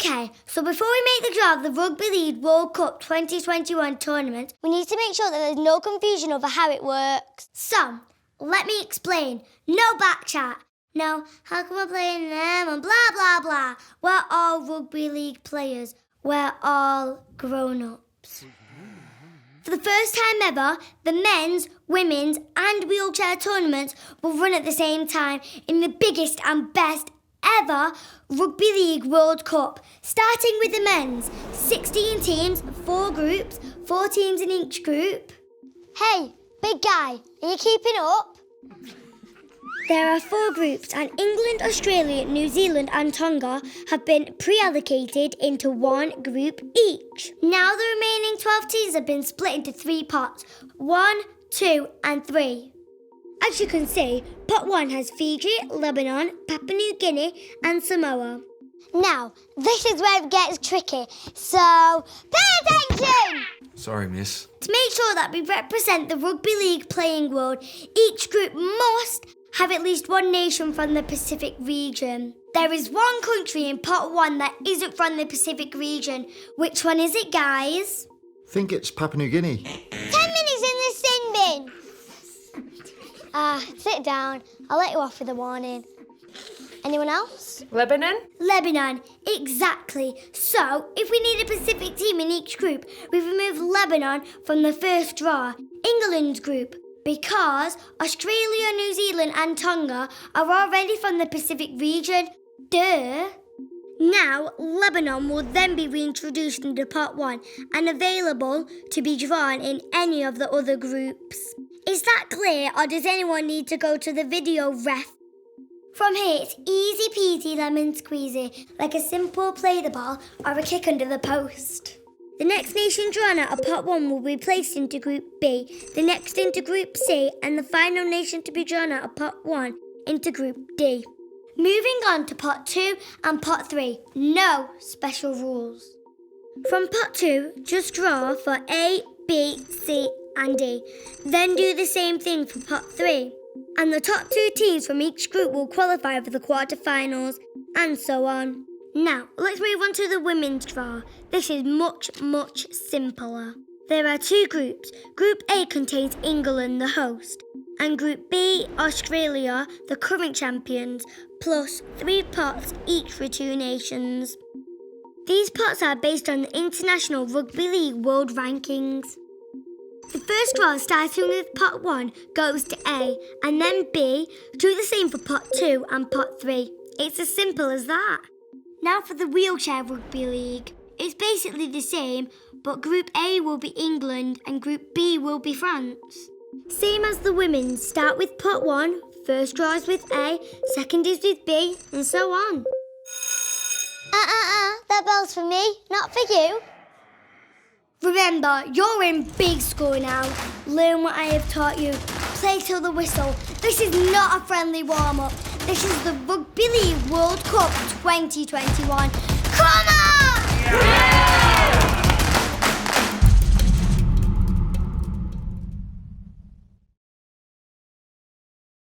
OK, so before we make the draw of the Rugby League World Cup 2021 tournament, we need to make sure that there's no confusion over how it works. So, let me explain. No backchat. No, how come we're playing them and blah, blah, blah. We're all rugby league players. We're all grown-ups. For the first time ever, the men's, women's and wheelchair tournaments will run at the same time in the biggest and best ever Rugby League World Cup. Starting with the men's. 16 teams, 4 groups, 4 teams in each group. Hey, big guy, are you keeping up? There are 4 groups and England, Australia, New Zealand and Tonga have been pre-allocated into 1 group each. Now the remaining 12 teams have been split into 3 pots, 1, 2 and 3. As you can see, pot 1 has Fiji, Lebanon, Papua New Guinea and Samoa. Now, this is where it gets tricky, so pay attention! Sorry, miss. To make sure that we represent the rugby league playing world, each group must have at least one nation from the Pacific region. There is one country in pot 1 that isn't from the Pacific region. Which one is it, guys? Think it's Papua New Guinea. 10 minutes in the sin bin. Sit down. I'll let you off with a warning. Anyone else? Lebanon? Lebanon, exactly. So, if we need a Pacific team in each group, we've removed Lebanon from the first draw, England's group, because Australia, New Zealand and Tonga are already from the Pacific region. Duh. Now, Lebanon will then be reintroduced into pot 1 and available to be drawn in any of the other groups. Is that clear, or does anyone need to go to the video ref? From here, it's easy peasy lemon squeezy, like a simple play the ball or a kick under the post. The next nation drawn out of pot 1 will be placed into Group B, the next into Group C, and the final nation to be drawn out of pot 1 into Group D. Moving on to pot 2 and pot 3, no special rules. From pot 2, just draw for A, B, C and D. Then do the same thing for pot 3. And the top 2 teams from each group will qualify for the quarterfinals, and so on. Now, let's move on to the women's draw. This is much, much simpler. There are 2 groups. Group A contains England, the host, and Group B, Australia, the current champions, plus 3 pots each for 2 nations. These pots are based on the International Rugby League World Rankings. The first draw, starting with pot 1, goes to A, and then B. Do the same for pot 2 and pot 3. It's as simple as that. Now for the wheelchair rugby league. It's basically the same, but Group A will be England and Group B will be France. Same as the women's. Start with pot 1, first draw is with A, second is with B, and so on. That bell's for me, not for you. Remember, you're in big school now. Learn what I have taught you. Play till the whistle. This is not a friendly warm-up. This is the Rugby League World Cup 2021. Come on! Yeah!